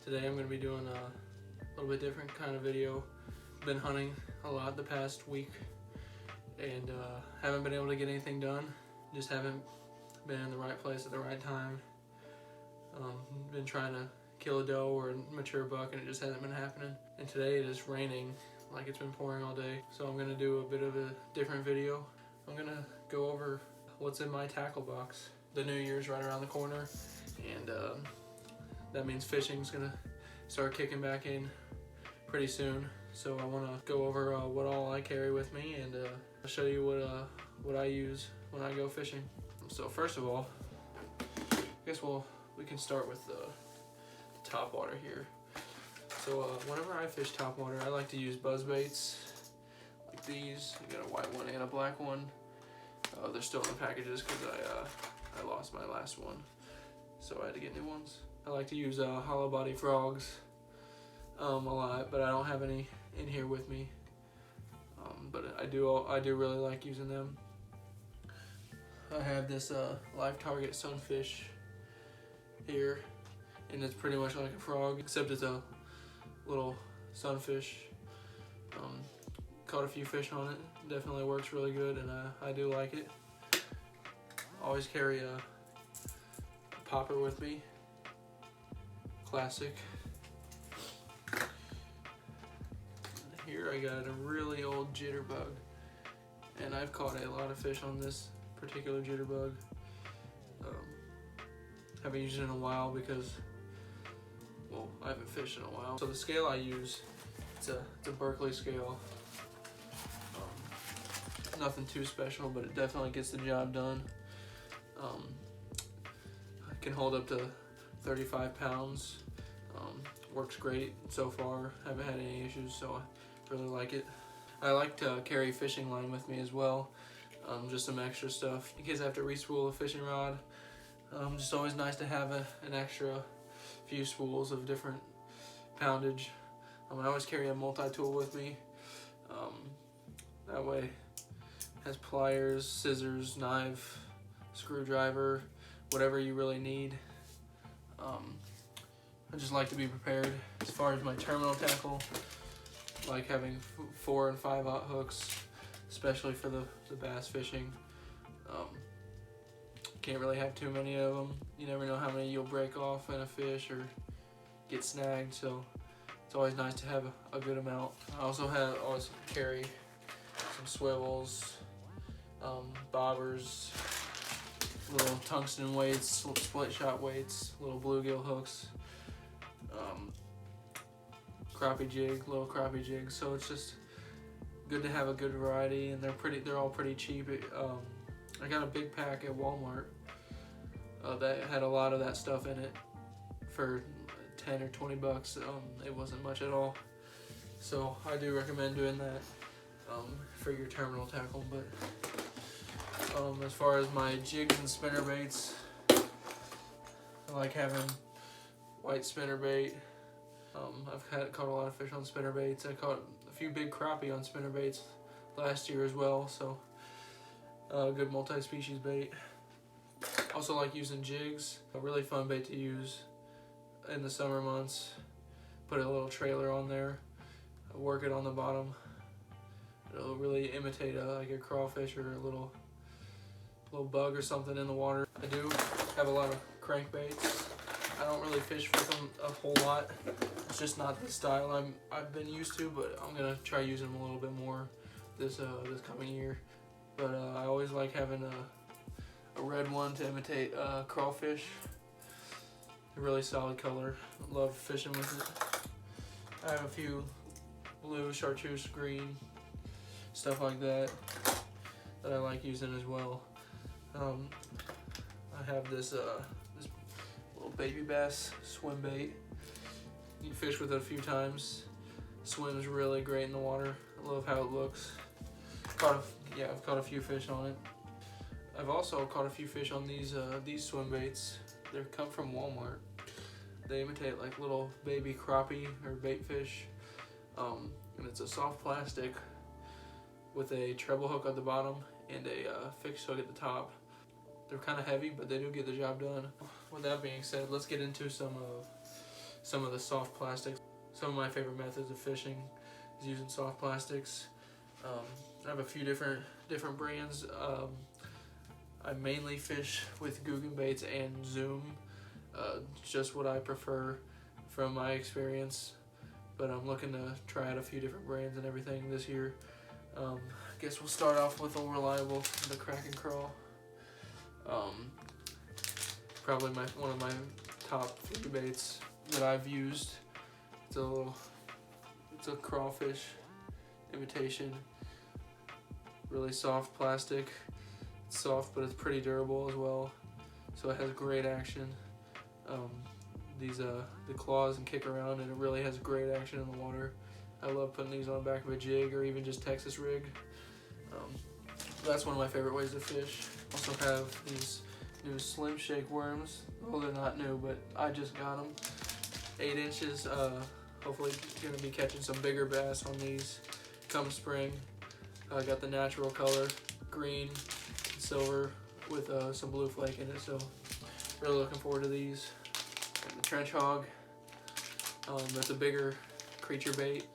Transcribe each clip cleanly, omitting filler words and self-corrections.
Today I'm going to be doing a little bit different kind of video. Been hunting a lot the past week and haven't been able to get anything done. Just haven't been in the right place at the right time. Been trying to kill a doe or a mature buck and it just hasn't been happening. And today it is raining like it's been pouring all day. So I'm going to do a bit of a different video. I'm going to go over what's in my tackle box. The New Year's right around the corner and that means fishing's gonna start kicking back in pretty soon. So I want to go over what all I carry with me and I'll show you what I use when I go fishing. So first of all, I guess we can start with the top water here. So whenever I fish top water, I like to use buzz baits like these. You got a white one and a black one. They're still in the packages because I lost my last one, so I had to get new ones. I like to use hollow body frogs a lot, but I don't have any in here with me. But I do really like using them. I have this live target sunfish here, and it's pretty much like a frog, except it's a little sunfish. Caught a few fish on it. Definitely works really good, and I do like it. Always carry a popper with me. Classic. Here I got a really old jitterbug, and I've caught a lot of fish on this particular jitterbug. Haven't used it in a while because, well, I haven't fished in a while. So the scale I use, it's a Berkeley scale. Nothing too special, but it definitely gets the job done. It can hold up to 35 pounds. Works great so far. Haven't had any issues, so I really like it. I like to carry fishing line with me as well. Just some extra stuff in case I have to re-spool a fishing rod. Just always nice to have an extra few spools of different poundage. I always carry a multi-tool with me. That way it has pliers, scissors, knife, screwdriver, whatever you really need. I just like to be prepared. As far as my terminal tackle, I like having 4 and 5/0 hooks, especially for the bass fishing. Can't really have too many of them. You never know how many you'll break off in a fish or get snagged, so it's always nice to have a good amount. I also always carry some swivels, bobbers, little tungsten weights, split shot weights, little bluegill hooks, little crappie jigs. So it's just good to have a good variety, and they're all pretty cheap. I got a big pack at Walmart that had a lot of that stuff in it for 10 or 20 bucks. It wasn't much at all. So I do recommend doing that for your terminal tackle. But as far as my jigs and spinner baits, I like having white spinner bait. I've caught a lot of fish on spinner baits. I caught a few big crappie on spinner baits last year as well, so good multi-species bait. Also like using jigs, a really fun bait to use in the summer months. Put a little trailer on there, work it on the bottom. It'll really imitate like a crawfish or a little bug or something in the water. I do have a lot of crankbaits. I don't really fish with them a whole lot. It's just not the style I've been used to, but I'm gonna try using them a little bit more this coming year. But I always like having a red one to imitate crawfish. A really solid color. Love fishing with it. I have a few blue, chartreuse, green, stuff like that I like using as well. I have this this little baby bass swim bait. You can fish with it a few times. Swims really great in the water. I love how it looks. I've caught a few fish on it. I've also caught a few fish on these swim baits. They come from Walmart. They imitate like little baby crappie or bait fish. And it's a soft plastic with a treble hook at the bottom and a fixed hook at the top. They're kind of heavy, but they do get the job done. With that being said, let's get into some of the soft plastics. Some of my favorite methods of fishing is using soft plastics. I have a few different brands. I mainly fish with Googan baits and Zoom. Just what I prefer from my experience, but I'm looking to try out a few different brands and everything this year. I guess we'll start off with Old Reliable, the Crack and Crawl. Probably one of my top 3 baits that I've used. It's a crawfish imitation. Really soft plastic. It's soft, but it's pretty durable as well. So it has great action. The claws and kick around, and it really has great action in the water. I love putting these on the back of a jig or even just Texas rig. That's one of my favorite ways to fish. Also have these new Slim Shake worms. Well, they're not new, but I just got them. 8 inches. Hopefully gonna be catching some bigger bass on these come spring. I got the natural color, green, silver with some blue flake in it, so really looking forward to these. And the Trench Hog, that's a bigger creature bait.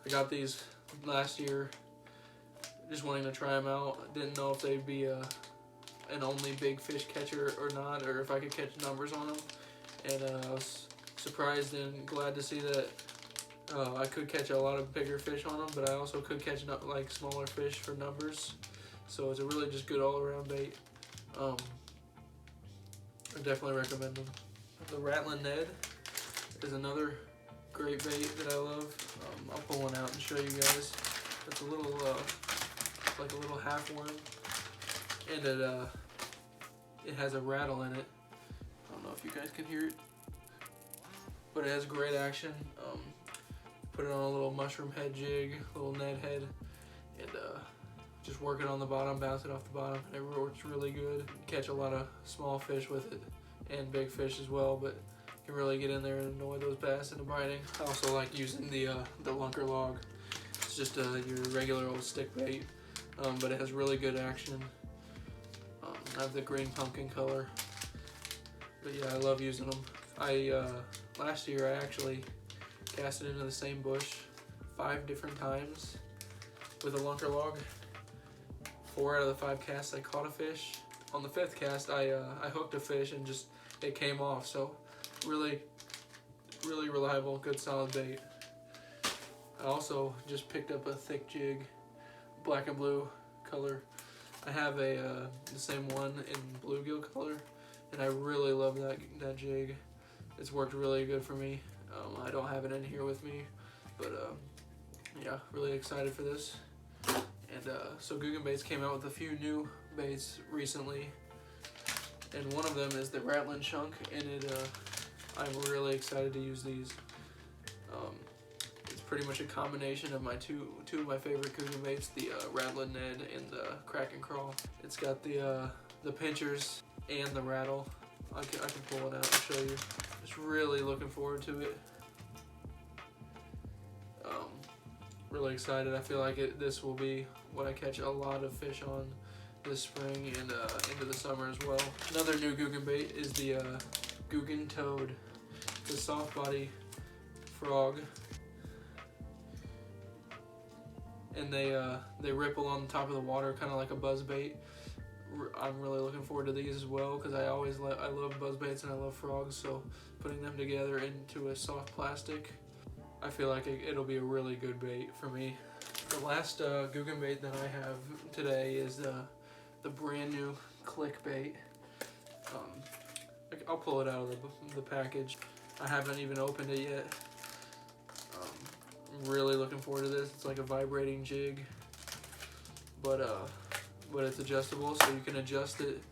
I got these last year, just wanting to try them out. Didn't know if they'd be an only big fish catcher or not, or if I could catch numbers on them. And I was surprised and glad to see that I could catch a lot of bigger fish on them, but I also could catch like smaller fish for numbers. So it's a really just good all-around bait. I definitely recommend them. The Rattlin' Ned is another great bait that I love. I'll pull one out and show you guys. It's a little, like a little half worm, and it has a rattle in it. I don't know if you guys can hear it, but it has great action. Put it on a little mushroom head jig, little Ned head, and just work it on the bottom, bounce it off the bottom, and it works really good. Catch a lot of small fish with it, and big fish as well, but you can really get in there and annoy those bass into biting. I also like using the lunker log. It's just your regular old stick bait, but it has really good action. I have the green pumpkin color, but yeah, I love using them. Last year I actually casted into the same bush 5 different times with a lunker log. 4 out of the 5 casts I caught a fish. On the 5th cast I hooked a fish and just it came off. So really reliable, good solid bait. I also just picked up a thick jig, black and blue color. I have the same one in bluegill color, and I really love that jig. It's worked really good for me. I don't have it in here with me, but yeah, really excited for this. And so Googan Baits came out with a few new baits recently, and one of them is the Rattlin' Chunk, and I'm really excited to use these. It's pretty much a combination of my two of my favorite Googan baits, the Rattlin' Ned and the Crack and Crawl. It's got the pinchers and the rattle. I can pull it out and show you. Just really looking forward to it. Really excited. I feel like this will be what I catch a lot of fish on this spring and into the summer as well. Another new Googan bait is the Googan Toad. It's a soft body frog, and they ripple on the top of the water, kind of like a buzz bait. I'm really looking forward to these as well because I love buzz baits and I love frogs. So putting them together into a soft plastic, I feel like it'll be a really good bait for me. The last Googan bait that I have today is the brand new click bait. I'll pull it out of the package. I haven't even opened it yet. I'm really looking forward to this. It's like a vibrating jig, but it's adjustable, so you can adjust it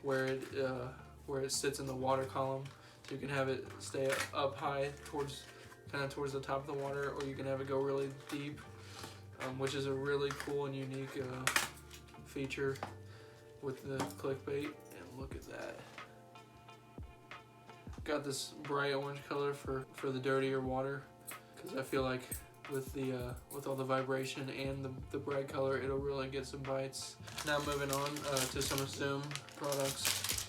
where it sits in the water column. So you can have it stay up high towards the top of the water, or you can have it go really deep, which is a really cool and unique feature with the clickbait. And look at that. Got this bright orange color for the dirtier water, because I feel like with all the vibration and the bright color, it'll really get some bites. Now moving on to some Zoom products.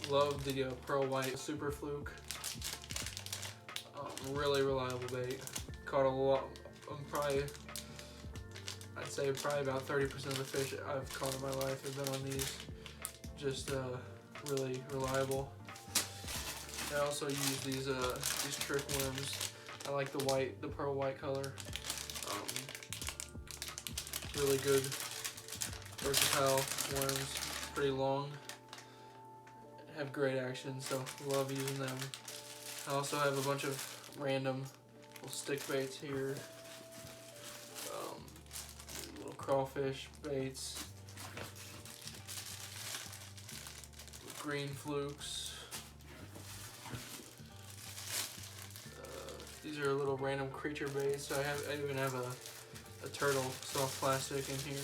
Love the Pearl White Super Fluke. Really reliable bait. Caught a lot. I'd say probably about 30% of the fish I've caught in my life have been on these. Just really reliable. I also use these trick worms. I like the pearl white color. Really good, versatile worms. Pretty long. Have great action, so love using them. I also have a bunch of random little stick baits here. Little crawfish baits. Green flukes. These are little random creature baits. So I even have a turtle soft plastic in here,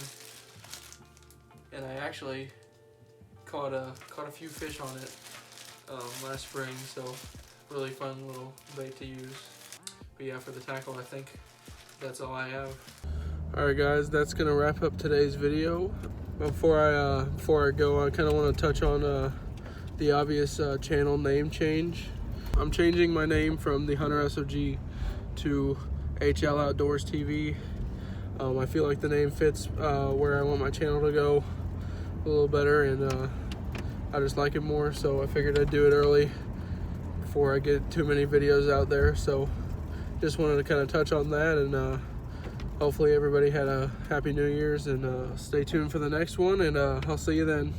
and I actually caught a few fish on it last spring. So really fun little bait to use. But yeah, for the tackle, I think that's all I have. All right, guys, that's gonna wrap up today's video. Before I go, I kind of want to touch on the obvious channel name change. I'm changing my name from TheHunterSOG to HLOutdoorsTV. I feel like the name fits where I want my channel to go a little better, and I just like it more, so I figured I'd do it early before I get too many videos out there. So just wanted to kind of touch on that, and hopefully everybody had a happy New Year's, and stay tuned for the next one, and I'll see you then.